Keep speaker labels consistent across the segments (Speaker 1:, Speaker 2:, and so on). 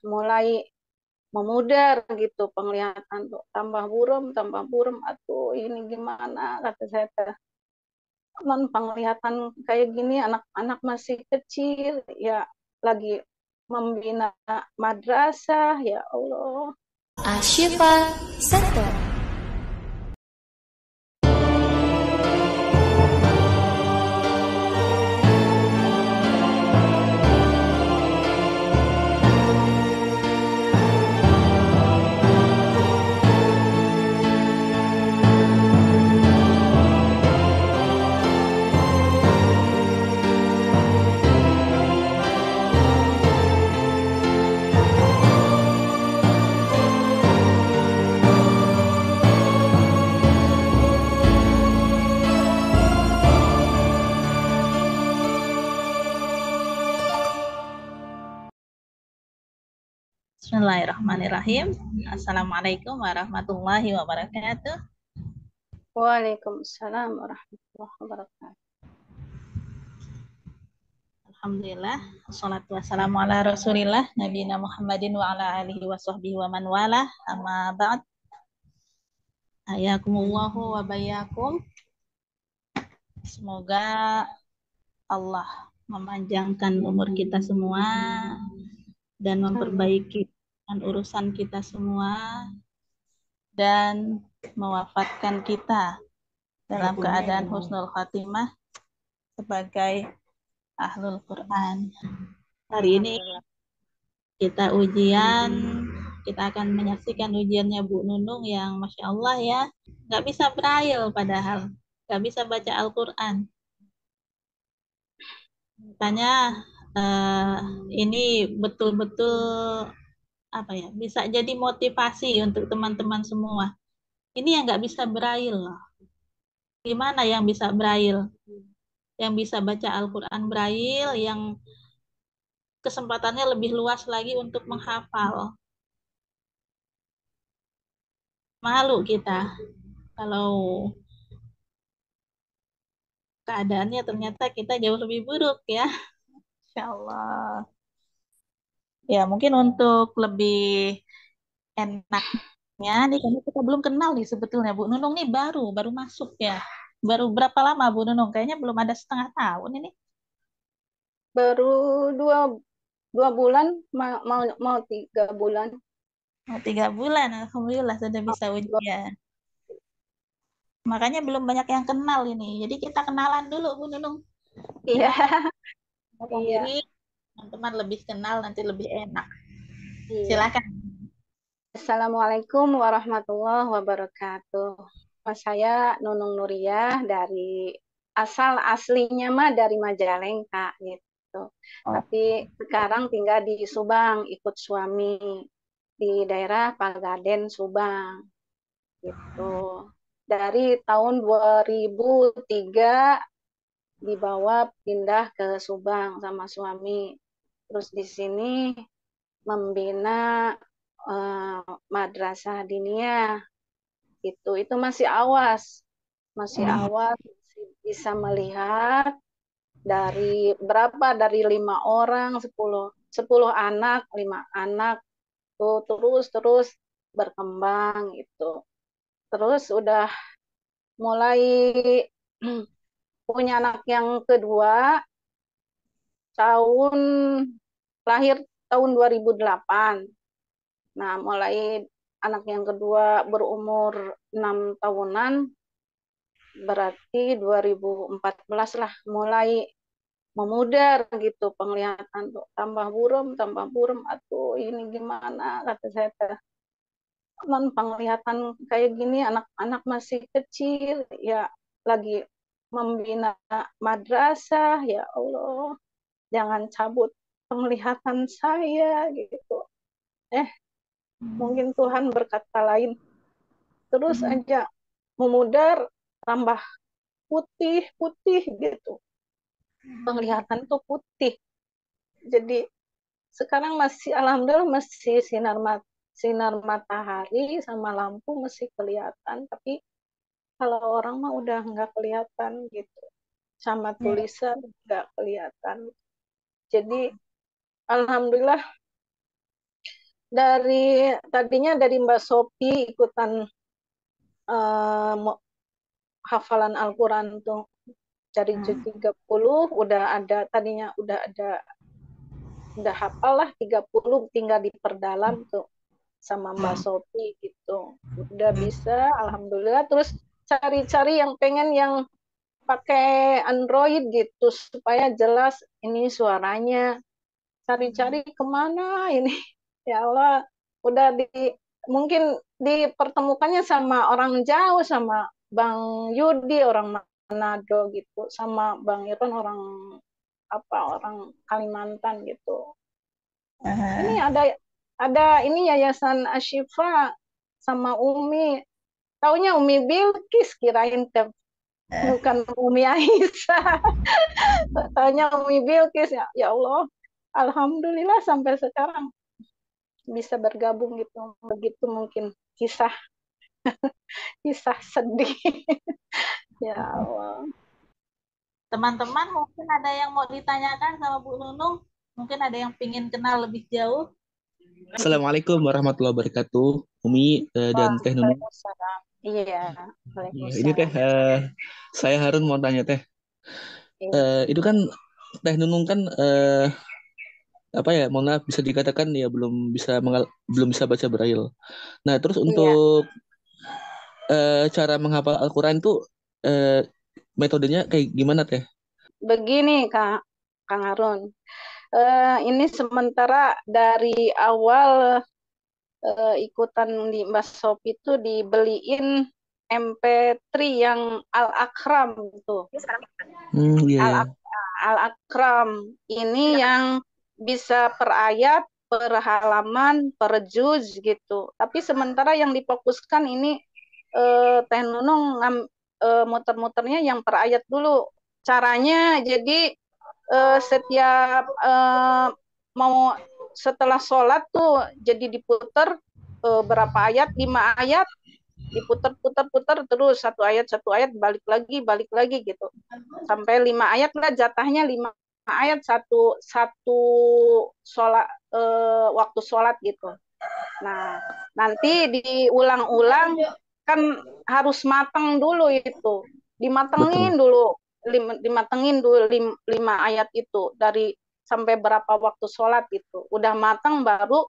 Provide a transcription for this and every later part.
Speaker 1: mulai memudar gitu penglihatan tuh, tambah buram, atuh ini gimana kata saya teh. Non penglihatan kayak gini anak-anak masih kecil ya, lagi membina madrasah ya Allah.
Speaker 2: Ashifa Center.
Speaker 3: Bismillahirrahmanirrahim. Assalamualaikum warahmatullahi wabarakatuh.
Speaker 1: Waalaikumsalam warahmatullahi wabarakatuh.
Speaker 3: Alhamdulillah, wassalatu wassalamu ala rasulillah, nabiyina Muhammadin wa ala alihi wa sahbihi wa man wala, amma ba'd. Hayakumullahu wa bayakum. Semoga Allah memanjangkan umur kita semua dan memperbaiki urusan kita semua dan mewafatkan kita dalam keadaan husnul khatimah sebagai Ahlul Quran. Hari ini kita akan menyaksikan ujiannya Bu Nunung yang Masya Allah ya, nggak bisa braille padahal, nggak bisa baca Al-Quran. Makanya ini betul-betul bisa jadi motivasi untuk teman-teman semua. Ini yang nggak bisa braille loh. Gimana yang bisa braille? Yang bisa baca Al-Quran braille, yang kesempatannya lebih luas lagi untuk menghafal. Malu kita kalau keadaannya ternyata kita jauh lebih buruk ya. Insya Allah. Ya mungkin untuk lebih enaknya nih, karena kita belum kenal nih sebetulnya Bu Nunung nih baru masuk ya. Baru berapa lama Bu Nunung? Kayaknya belum ada setengah tahun ini.
Speaker 1: Baru dua bulan, mau 3 bulan.
Speaker 3: Mau 3 bulan, Alhamdulillah sudah bisa ujian. Makanya belum banyak yang kenal ini. Jadi kita kenalan dulu Bu Nunung.
Speaker 1: Iya.
Speaker 3: Kenalkan
Speaker 1: Iya.
Speaker 3: diri, teman-teman lebih kenal, nanti lebih enak.
Speaker 1: Iya.
Speaker 3: Silakan.
Speaker 1: Assalamualaikum warahmatullahi wabarakatuh. Saya Nunung Nuriyah dari aslinya mah dari Majalengka gitu. Tapi sekarang tinggal di Subang ikut suami di daerah Pagaden Subang gitu. Dari tahun 2003 dibawa pindah ke Subang sama suami. Terus di sini membina madrasah diniyah itu masih awas, masih bisa melihat dari 5 orang, 10 anak, 5 anak tuh terus berkembang itu. Terus udah mulai punya anak yang kedua tahun lahir tahun 2008. Nah, mulai anak yang kedua berumur 6 tahunan, berarti 2014 lah mulai memudar gitu penglihatan tuh, tambah buram, atuh ini gimana kata saya teh. Non penglihatan kayak gini anak-anak masih kecil ya, lagi membina madrasah ya Allah, jangan cabut penglihatan saya gitu. Mungkin Tuhan berkata lain, terus aja memudar, tambah putih gitu, penglihatan tuh putih. Jadi sekarang masih alhamdulillah masih sinar matahari sama lampu masih kelihatan, tapi kalau orang mah udah nggak kelihatan gitu, sama tulisan nggak kelihatan. Jadi alhamdulillah dari tadinya dari Mbak Sophie ikutan hafalan Al-Quran tuh dari juz 30 udah ada tadinya udah hafal lah 30 tinggal diperdalam tuh sama Mbak Sophie gitu. Udah bisa alhamdulillah terus cari-cari yang pengen yang pakai Android gitu supaya jelas ini suaranya. Cari-cari kemana ini? Ya Allah, udah mungkin dipertemukannya sama orang jauh sama Bang Yudi orang Manado gitu, sama Bang Irwan orang Kalimantan gitu. Ini ada ini Yayasan Ashifa sama Umi. Taunya Umi Bilkis kirain bukan Umi Aisyah. Taunya Umi Bilkis ya Allah. Alhamdulillah sampai sekarang bisa bergabung gitu. Begitu mungkin kisah kisah sedih. Ya Allah.
Speaker 3: Teman-teman mungkin ada yang mau ditanyakan sama Bu Nunung? Mungkin ada yang ingin kenal lebih jauh?
Speaker 4: Assalamualaikum warahmatullahi wabarakatuh, Umi dan Teh Nunung.
Speaker 1: Waalaikumsalam. Iya,
Speaker 4: Ini Teh,
Speaker 1: Waalaikumsalam.
Speaker 4: saya Harun mau tanya Teh.
Speaker 1: Iya.
Speaker 4: Itu kan Teh Nunung kan apa ya, mohon maaf bisa dikatakan ya belum bisa baca Braille. Nah, terus
Speaker 1: Iya.
Speaker 4: untuk cara menghafal Al-Quran itu metodenya kayak gimana Teh?
Speaker 1: Begini Kang Harun. Ini sementara dari awal ikutan di Mbak Shop itu dibeliin MP3 yang Al-Akram tuh.
Speaker 4: Iya.
Speaker 1: Al-Akram ini yang bisa per ayat, per halaman, per juz gitu. Tapi sementara yang difokuskan ini Teh Nunung muter-muternya yang per ayat dulu. Caranya jadi setiap mau setelah sholat tuh jadi diputer berapa ayat, 5 ayat, diputer-puter-puter terus satu ayat balik lagi gitu sampai 5 ayat lah jatahnya 5 ayat satu sholat waktu sholat gitu. Nah nanti diulang-ulang kan harus matang dulu itu
Speaker 4: Betul.
Speaker 1: dimatengin dulu 5 ayat itu dari sampai berapa waktu sholat gitu udah matang baru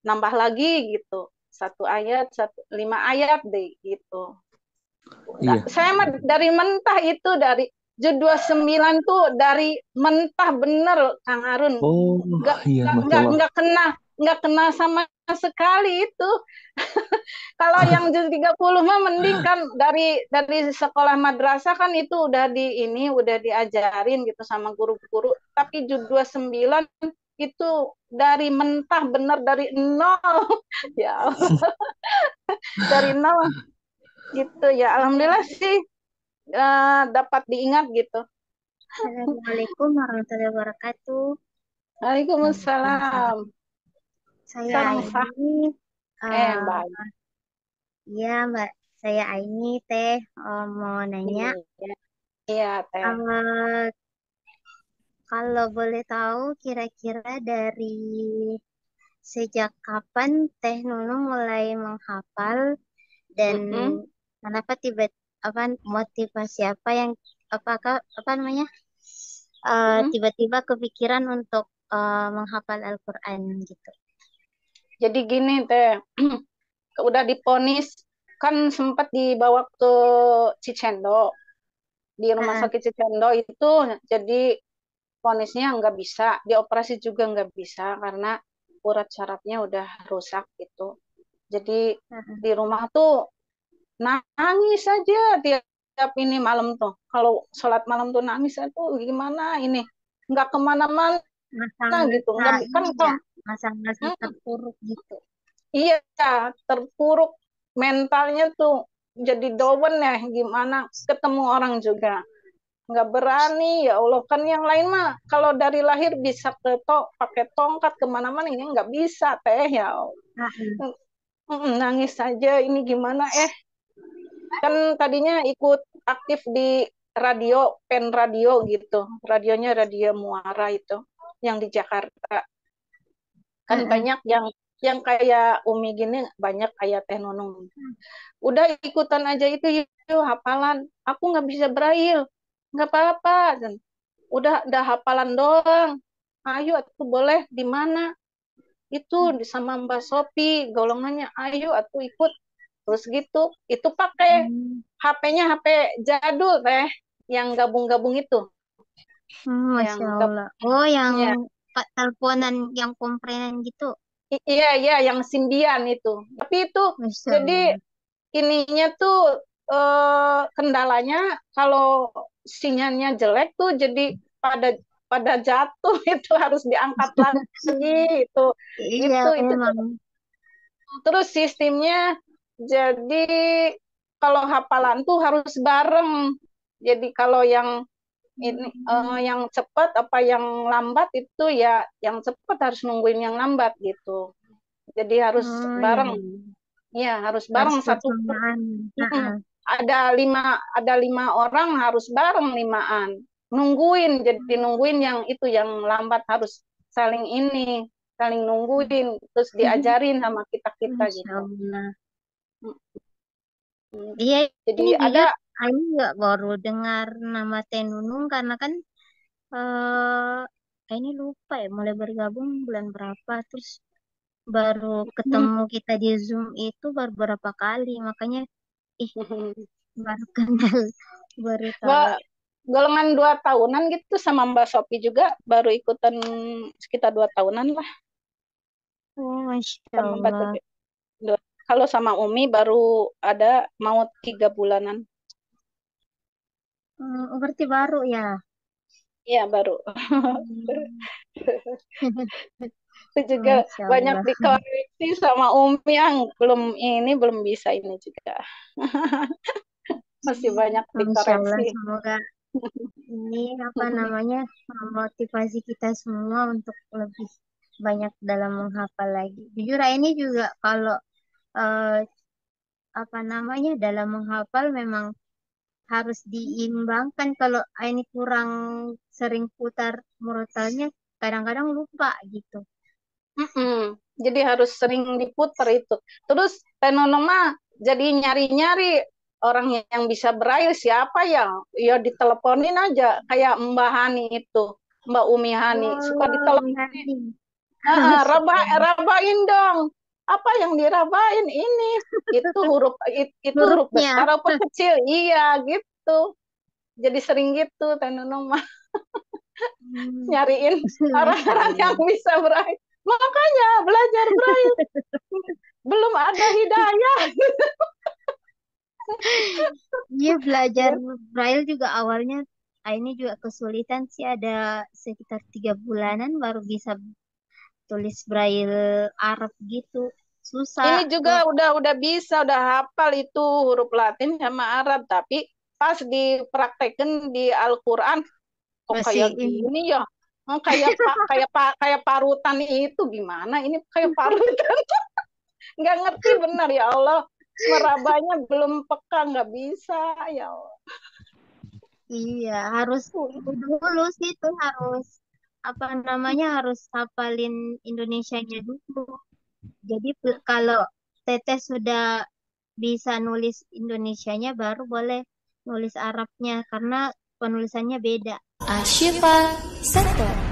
Speaker 1: nambah lagi gitu 1 ayat 5 ayat deh gitu.
Speaker 4: Iya.
Speaker 1: Saya mah dari mentah itu dari juz 29 tuh dari mentah bener Kang Harun.
Speaker 4: Oh, iya, Masya Allah.
Speaker 1: Nggak kena sama sekali itu. Kalau yang juz 30 mah mending kan dari sekolah madrasah kan itu udah diajarin gitu sama guru-guru. Tapi juz 29 itu dari mentah bener dari nol. Ya Allah. Dari nol gitu ya. Alhamdulillah sih dapat diingat gitu.
Speaker 5: Assalamualaikum warahmatullahi wabarakatuh.
Speaker 1: Waalaikumsalam.
Speaker 5: Saya
Speaker 1: Sarang sah.
Speaker 5: Aini.
Speaker 1: Baik.
Speaker 5: Iya Mbak, saya Aini Teh mau nanya.
Speaker 1: Iya Teh.
Speaker 5: Kalau boleh tahu kira-kira dari sejak kapan Teh Nunung mulai menghafal dan kenapa motivasi apa yang tiba-tiba kepikiran untuk menghafal Al-Quran gitu.
Speaker 1: Jadi gini Teh, udah diponis kan sempat dibawa ke Cicendo di rumah sakit Cicendo itu jadi ponisnya nggak bisa dioperasi juga nggak bisa karena urat syarafnya udah rusak gitu. Jadi di rumah tuh nangis aja tiap ini malam tuh kalau sholat malam tuh nangis tuh gimana ini nggak kemana-mana gitu nggak kan
Speaker 5: masa-masa terpuruk gitu.
Speaker 1: Iya terpuruk mentalnya tuh jadi down ya gimana ketemu orang juga nggak berani ya Allah kan yang lain mah kalau dari lahir bisa pakai tongkat kemana-mana ini nggak bisa Teh ya nangis saja ini gimana kan tadinya ikut aktif di radio pen radio gitu radionya radio Muara itu yang di Jakarta kan banyak yang yang kayak Umi gini banyak kayak Teh Nunung. Udah ikutan aja itu yuk hafalan. Aku nggak bisa braille, nggak apa-apa. Dan udah hafalan doang. Ayo aku boleh di mana? Itu sama Mbak Sopi golongannya. Ayo aku ikut. Terus gitu. Itu pakai
Speaker 5: Hmm.
Speaker 1: HP-nya HP jadul teh, yang gabung-gabung itu.
Speaker 5: Masya
Speaker 1: Yang
Speaker 5: Allah. Oh, yang
Speaker 1: gabungnya.
Speaker 5: teleponan yang komprenan gitu.
Speaker 1: Iya, iya, yang Simbian itu. Tapi itu
Speaker 5: Masya
Speaker 1: jadi
Speaker 5: Allah.
Speaker 1: ininya tuh kendalanya kalau sinyalnya jelek tuh jadi pada pada jatuh itu harus diangkat lagi itu
Speaker 5: Iya,
Speaker 1: itu
Speaker 5: memang.
Speaker 1: terus sistemnya jadi kalau hafalan tuh harus bareng. Jadi kalau yang cepat apa yang lambat itu ya yang cepat harus nungguin yang lambat gitu. Jadi harus
Speaker 5: Oh, ya,
Speaker 1: bareng.
Speaker 5: ya.
Speaker 1: Ya, harus
Speaker 5: Harus
Speaker 1: bareng satu grup.
Speaker 5: bersamaan.
Speaker 1: Mm-mm.
Speaker 5: Heeh.
Speaker 1: Ada lima orang harus bareng limaan. Jadi nungguin yang itu yang lambat harus saling ini, saling nungguin, terus diajarin sama kita-kita
Speaker 5: Masya
Speaker 1: gitu.
Speaker 5: Allah.
Speaker 1: Mm.
Speaker 5: Iya,
Speaker 1: Jadi
Speaker 5: ini
Speaker 1: ada
Speaker 5: jujur, aku juga baru dengar nama Tenunung karena kan ini lupa ya, mulai bergabung bulan berapa, terus baru ketemu kita di Zoom itu baru berapa kali, makanya ih baru kenal, baru tahu.
Speaker 1: golongan 2 tahunan gitu sama Mbak Sopi juga baru ikutan sekitar 2 tahunan lah
Speaker 5: Oh, Masya
Speaker 1: sama Mbak
Speaker 5: Allah.
Speaker 1: Sopi. Kalau sama Umi baru ada mau 3 bulanan.
Speaker 5: Oh, berarti baru ya.
Speaker 1: Iya baru.
Speaker 5: Hmm.
Speaker 1: Itu juga
Speaker 5: Masya
Speaker 1: banyak
Speaker 5: Allah.
Speaker 1: dikoreksi sama Umi yang belum bisa ini juga. Masih banyak
Speaker 5: Masya Allah,
Speaker 1: dikoreksi.
Speaker 5: semoga ini apa namanya memotivasi kita semua untuk lebih banyak dalam menghafal lagi. Jujur ini juga kalau eh, apa namanya dalam menghafal memang harus diimbangkan. Kalau ini kurang sering putar murotalnya, kadang-kadang lupa gitu.
Speaker 1: Mm-mm. Jadi harus sering diputar itu. Terus Tenonoma jadi nyari-nyari orang yang bisa braille siapa ya? Ya diteleponin aja kayak Mbak Hani itu, Mbak Umi Hani suka
Speaker 5: Oh,
Speaker 1: ditelepon.
Speaker 5: Mihani. Masya Allah.
Speaker 1: Rabain dong. Apa yang dirabain ini? Itu huruf
Speaker 5: Hurufnya.
Speaker 1: besar apa kecil? Iya gitu. Jadi sering gitu Tenonoma
Speaker 5: Hmm.
Speaker 1: nyariin
Speaker 5: Masya
Speaker 1: orang-orang yang
Speaker 5: Allah.
Speaker 1: bisa braille. Makanya belajar braille belum ada hidayah.
Speaker 5: Iya, belajar Braille juga awalnya ini juga kesulitan sih, ada sekitar 3 bulanan baru bisa tulis Braille Arab gitu. Susah.
Speaker 1: Ini juga udah bisa, udah hafal itu huruf Latin sama Arab, tapi pas dipraktekin di Al-Qur'an kok
Speaker 5: Masih
Speaker 1: kayak
Speaker 5: ini.
Speaker 1: gini ya. Kayak parutan itu gimana? Ini kayak parutan. Nggak ngerti benar ya Allah. Merabanya belum peka, nggak bisa ya Allah.
Speaker 5: Iya, harus dulu sih itu harus apa namanya harus hafalin Indonesianya dulu. Jadi kalau Teteh sudah bisa nulis Indonesianya baru boleh nulis Arabnya karena penulisannya beda.
Speaker 2: Ashifa Center.